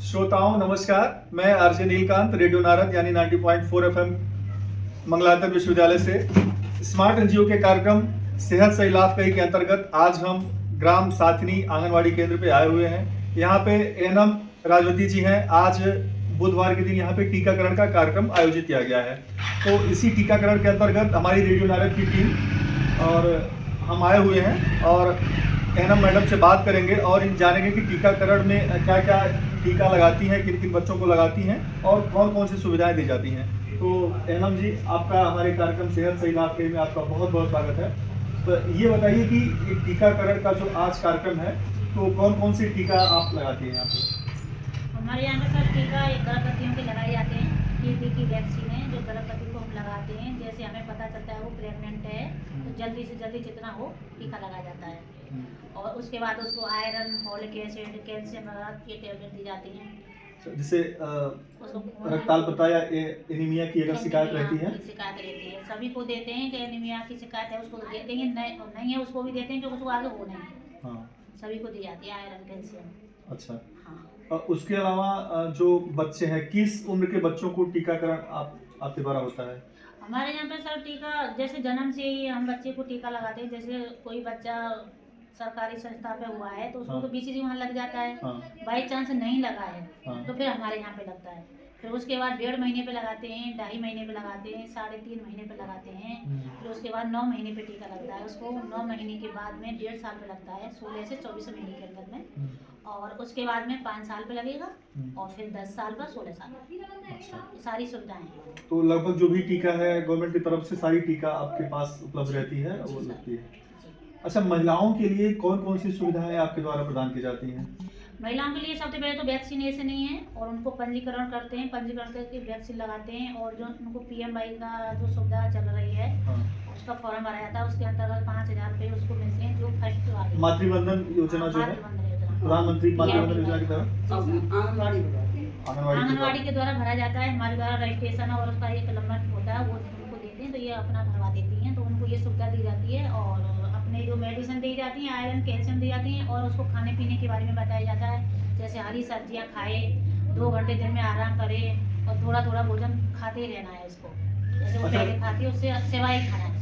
श्रोताओं नमस्कार, मैं आरजे नीलकांत रेडियो नारद यानी 90.4 एफएम मंगलाचरण विश्वविद्यालय से स्मार्ट एनजीओ के कार्यक्रम सेहत सही लाभ कही के अंतर्गत आज हम ग्राम साथनी आंगनवाड़ी केंद्र पे आए हुए हैं। यहाँ पे एनम राजवती जी हैं। आज बुधवार के दिन यहाँ पे टीकाकरण का कार्यक्रम आयोजित किया गया है। तो इसी टीकाकरण के अंतर्गत हमारी रेडियो नारद की टीम और हम आए हुए हैं और एनम मैडम से बात करेंगे और जानेंगे कि टीकाकरण में क्या क्या टीका लगाती हैं, किन किन बच्चों को लगाती हैं और कौन कौन सी सुविधाएं दी जाती हैं। तो एनम जी, आपका हमारे कार्यक्रम सेहत सही लाभ के में आपका बहुत बहुत स्वागत है। तो ये बताइए कि टीकाकरण का जो आज कार्यक्रम है तो कौन कौन सी टीका आप लगाती हैं यहाँ पे? हमारे यहाँ पे सर टीका गर्भवतियों के लगाए जाते हैं। टीबी की वैक्सीन है जो गर्भवती को हम लगाते हैं। जैसे हमें पता चलता है वो प्रेग्नेंट है तो जल्दी से जल्दी जितना हो टीका लगाया जाता है। और उसके बाद उसको आयरन, फॉलिक एसिड, कैल्शियम ये टेबलेट दी जाती हैं। जिससे रक्ताल्पता या एनीमिया की अगर शिकायत रहती है, शिकायत रहती है सभी को देते हैं कि एनीमिया की शिकायत है उसको देते हैं, नहीं है उसको भी देते हैं जो उसको आगे हो नहीं है। हाँ, सभी को दी जाती है आयरन, कैल्शियम। अच्छा हाँ। उसके अलावा जो बच्चे हैं, किस उम्र के बच्चों को टीकाकरण आपके द्वारा होता है? हमारे यहाँ पे सर टीका जैसे जन्म से ही हम बच्चे को टीका लगाते हैं। जैसे कोई बच्चा सरकारी संस्था पे हुआ है तो उसको हाँ। तो बीसीजी वहाँ लग जाता है। हाँ। बाई चांस नहीं लगा है हाँ। तो फिर हमारे यहाँ पे लगता है। फिर उसके बाद 1.5 महीने पे लगाते हैं, 2.5 महीने पे लगाते हैं, 3.5 महीने पे लगाते हैं। फिर उसके बाद 9 महीने पे टीका लगता है उसको। 9 महीने के बाद में 1.5 साल पे लगता है, 16 से 24 महीने के अंदर में। और उसके बाद में 5 साल पे लगेगा और फिर 10 साल पर 16 साल। अच्छा, सारी सुविधाएं हैं। तो लगभग जो भी टीका है गवर्नमेंट की तरफ से सारी टीका आपके पास उपलब्ध रहती है वो लगती है। अच्छा, महिलाओं के लिए कौन कौन सी सुविधाएं आपके द्वारा प्रदान की जाती हैं? महिलाओं के लिए सबसे पहले तो वैक्सीनेशन ही है और उनको पंजीकरण करते हैं, पंजीकरण करके वैक्सीन लगाते हैं। और जो उनको PMI का जो सुविधा चल रही है हाँ। उसका फॉर्म भरा जाता है। उसके अंतर्गत 5,000 रुपये उसको मिलते हैं जो फर्स्ट वाली मातृवंदन योजना जो है प्रधानमंत्री मातृवंदन योजना की तरफ आंगनवाड़ी के द्वारा भरा जाता है। हमारे द्वारा रजिस्ट्रेशन और उसका एक नंबर होता है वो उनको देते हैं तो ये अपना भरवा देती हैं। तो उनको ये सुविधा दी जाती है और अपने जो मेडिसिन दी जाती हैं, आयरन, कैल्शियम दी जाती हैं। और उसको खाने पीने के बारे में बताया जाता है। जैसे हरी सब्जियां खाए, 2 घंटे दिन में आराम करे और थोड़ा थोड़ा भोजन खाते ही रहना है इसको। जैसे वो पहले खाती है उससे सेवाएं खाना है।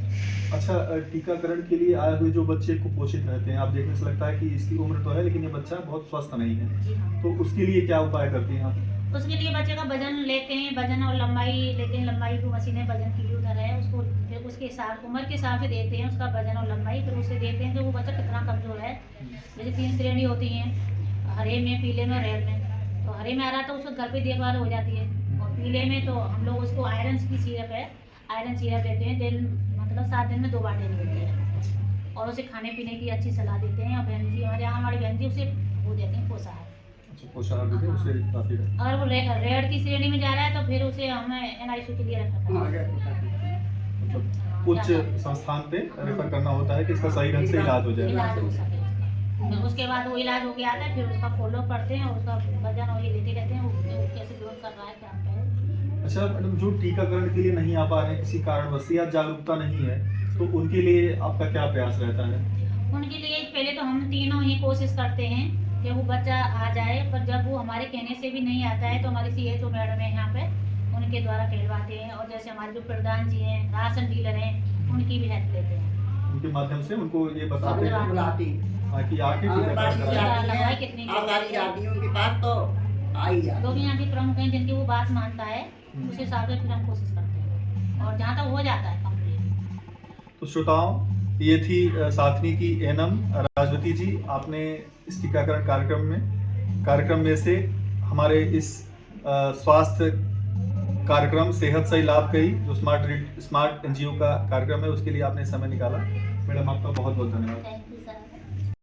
अच्छा, टीकाकरण के लिए आए हुए जो बच्चे कुपोषित रहते हैं, आप देखने से लगता है कि इसकी उम्र तो है लेकिन ये बच्चा बहुत स्वस्थ नहीं है। जी हाँ। तो उसके लिए क्या उपाय करती हैं आप? उसके लिए बच्चे का वजन लेते हैं, वजन और लंबाई लेते हैं। लंबाई की मशीन है, वजन की उधर है उसको। फिर उसके हिसाब उम्र के हिसाब से देते हैं उसका वजन और लंबाई। फिर उसे देते हैं जो वो बच्चा कितना कमजोर है। जैसे 3 श्रेणी होती हैं, हरे में, पीले में, रेड में। तो हरे में आ रहा तो उसको घर पे देखभाल हो जाती है। और पीले में तो हम लोग उसको आयरन की सिरप है, आयरन सिरप देते हैं। दिन मतलब 7 दिन में 2 बार देनी होती है। और उसे खाने पीने की अच्छी सलाह देते हैं। और बहन जी हमारे यहाँ हमारी बहन जी उसे वो देते हैं पोषाहार। पोषाहार देते हैं, उसे काफी है। अगर वो रेड की श्रेणी में जा रहा है तो फिर उसे हमें NICU के लिए रखना है। मतलब उच्च संस्थान पे रेफर करना होता है कि इसका सही ढंग से इलाज हो जाए। उसके बाद वो इलाज होके आता है। फिर उसका फॉलो करते हैं और उसका वजन और ये लेते रहते हैं वो कैसे ग्रोथ कर रहा है, क्या है। अच्छा मैडम, जो टीकाकरण के लिए नहीं आ पा रहे हैं किसी कारणवश या जागरूकता नहीं है तो उनके लिए आपका क्या प्रयास रहता है? उनके लिए पहले तो हम तीनों ही कोशिश करते हैं कि वो बच्चा आ जाए। पर जब वो हमारे कहने से भी नहीं आता है तो हमारी CHO मैडम है यहाँ पे, उनके द्वारा कहलवाते हैं। और जैसे हमारे जो प्रधान जी हैं, राशन डीलर हैं, उनकी भी हेल्प लेते हैं। उनके माध्यम से उनको ये बताते हैं कि आके कितनी लोग यहाँ के प्रमुख हैं जिनकी वो बात मानता है, उस हिसाब से फिर हम कोशिश करते हैं और जहाँ तक हो जाता है कंप्लीट। तो श्रोताओं, ये थी साथनी की एनम राजवती जी। आपने इस टीकाकरण कार्यक्रम में से हमारे इस स्वास्थ्य कार्यक्रम सेहत सही लाभ कही जो स्मार्ट एनजीओ का कार्यक्रम है उसके लिए आपने समय निकाला। मैडम आपका बहुत बहुत धन्यवाद।